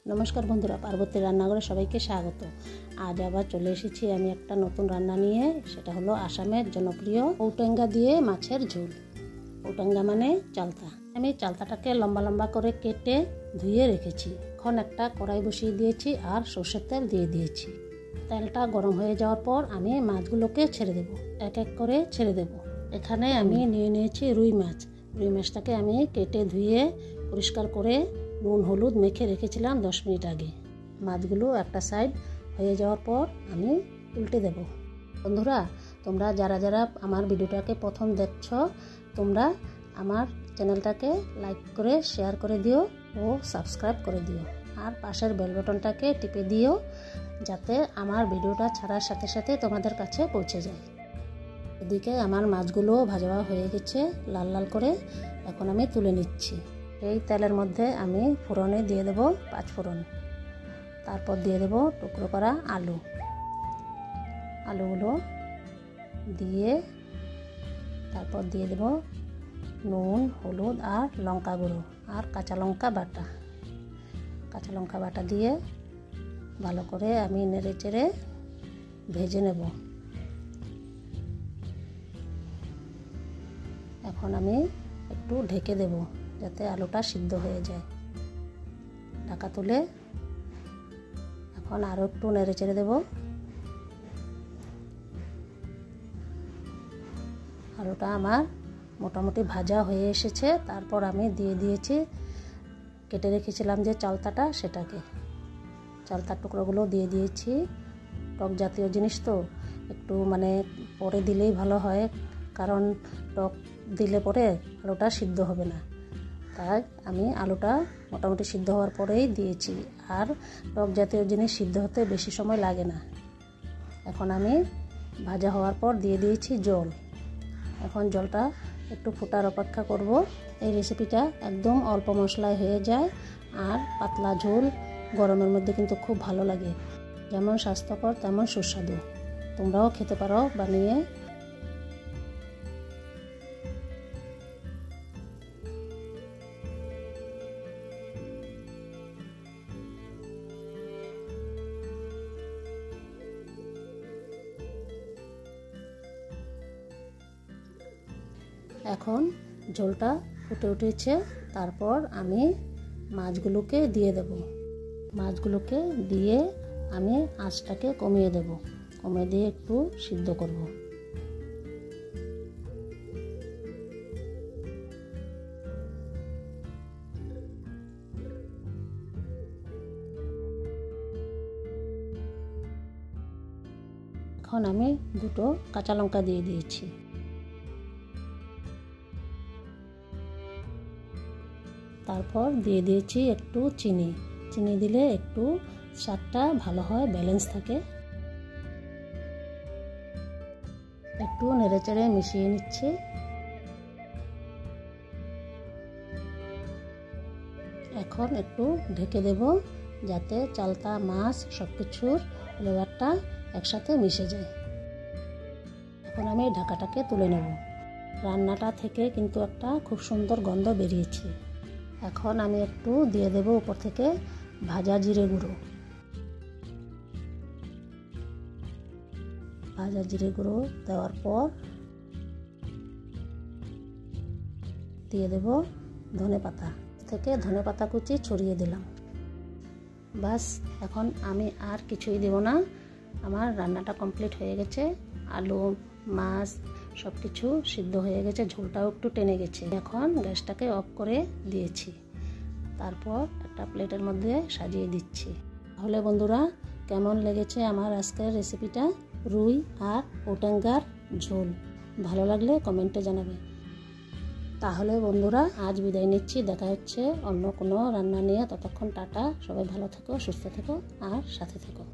নমস্কার বন্ধুরা, পার্বতী রান্নাঘরে সবাইকে স্বাগত। আজ আবার চলে এসেছি আমি একটা নতুন রান্না নিয়ে। সেটা হলো আসামের জনপ্রিয় ঔটেঙ্গা দিয়ে মাছের ঝোল। ঔটেঙ্গা মানে চালতা। আমি চালতাটাকে লম্বা লম্বা করে কেটে ধুয়ে রেখেছি। এখন একটা কড়াই বসিয়ে দিয়েছি আর সর্ষের তেল দিয়ে দিয়েছি। তেলটা গরম হয়ে যাওয়ার পর আমি মাছগুলোকে ছেড়ে দেব, এক এক করে ছেড়ে দেব। এখানে আমি নিয়ে নিয়েছি রুই মাছ। রুই মাছটাকে আমি কেটে ধুয়ে পরিষ্কার করে নুন হলুদ মেখে রেখেছিলাম 10 মিনিট আগে। মাছগুলো একটা সাইড হয়ে যাওয়ার পর আমি উল্টে দেব। বন্ধুরা, তোমরা যারা যারা আমার ভিডিওটাকে প্রথম দেখছো, তোমরা আমার চ্যানেলটাকে লাইক করে শেয়ার করে দিও ও সাবস্ক্রাইব করে দিও, আর পাশের বেল বাটনটাকে টিপে দিও যাতে আমার ভিডিওটা ছাড়ার সাথে সাথে তোমাদের কাছে পৌঁছে যায়। এদিকে আমার মাছগুলো ভাজা হয়ে গেছে লাল লাল করে। এখন আমি তুলে নিচ্ছি। এই তেলের মধ্যে আমি ফোড়নে দিয়ে দেব 5 ফোড়ন, তারপর দিয়ে দেব টুকরো করা আলুগুলো দিয়ে তারপর দিয়ে দেব নুন হলুদ আর লঙ্কা গুঁড়ো আর কাঁচা লঙ্কা বাটা দিয়ে ভালো করে আমি নেড়ে চেড়ে ভেজে নেব। এখন আমি একটু ঢেকে দেব যাতে আলুটা সিদ্ধ হয়ে যায়। ঢাকা তুলে এখন আরও একটু নেড়ে চেড়ে দেব। আলুটা আমার মোটামুটি ভাজা হয়ে এসেছে। তারপর আমি দিয়ে দিয়েছি কেটে রেখেছিলাম যে চালতাটা, সেটাকে চালতার টুকরোগুলো দিয়ে দিয়েছি। টক জাতীয় জিনিস তো একটু পরে দিলেই ভালো হয়, কারণ টক দিলে পরে আলুটা সিদ্ধ হবে না। তাই আমি আলুটা মোটামুটি সিদ্ধ হওয়ার পরেই দিয়েছি, আর টক জাতীয় জিনিস সিদ্ধ হতে বেশি সময় লাগে না। এখন আমি ভাজা হওয়ার পর দিয়ে দিয়েছি জল। এখন জলটা একটু ফোটার অপেক্ষা করব। এই রেসিপিটা একদম অল্প মশলায় হয়ে যায়, আর পাতলা ঝোল গরমের মধ্যে কিন্তু খুব ভালো লাগে। যেমন স্বাস্থ্যকর তেমন সুস্বাদু। তোমরাও খেতে পারো বানিয়ে। এখন ঝোলটা ফুটে উঠেছে। তারপর আমি মাছগুলোকে দিয়ে দেব। মাছগুলোকে দিয়ে আমি আঁচটাকে কমিয়ে দেব, কমিয়ে দিয়ে একটু সিদ্ধ করব। এখন আমি 2টো কাঁচা লঙ্কা দিয়ে দিয়েছি। তারপর দিয়ে দিয়েছি একটু চিনি দিলে একটু স্বাদটা ভালো হয়, ব্যালেন্স থাকে। একটু নেড়েচেড়ে মিশিয়ে নিচ্ছি। এখন একটু ঢেকে দেব যাতে চালতা মাছ সবকিছুর ফ্লেভারটা একসাথে মিশে যায়। এখন আমি ঢাকাটাকে তুলে নেব। রান্নাটা থেকে কিন্তু একটা খুব সুন্দর গন্ধ বেরিয়েছে। এখন আমি একটু দিয়ে দেব উপর থেকে ভাজা জিরে গুঁড়ো। ভাজা জিরে গুঁড়ো দেওয়ার পর দিয়ে দেব ধনেপাতা, থেকে ধনেপাতা কুচি ছড়িয়ে দিলাম। বাস, এখন আমি আর কিছুই দেব না। আমার রান্নাটা কমপ্লিট হয়ে গেছে। আলু মাছ সব কিছু সিদ্ধ হয়ে গেছে, ঝোলটাও একটু টেনে গেছে। এখন গ্যাসটাকে অফ করে দিয়েছি। তারপর একটা প্লেটের মধ্যে সাজিয়ে দিচ্ছি। তাহলে বন্ধুরা, কেমন লেগেছে আমার আজকের রেসিপিটা, রুই আর ঔটেঙ্গার ঝোল? ভালো লাগলে কমেন্টে জানাবে। তাহলে বন্ধুরা, আজ বিদায় নিচ্ছি। দেখা হচ্ছে অন্য কোনো রান্না নিয়ে। ততক্ষণ টাটা। সবাই ভালো থেকো, সুস্থ থেকো আর সাথে থেকো।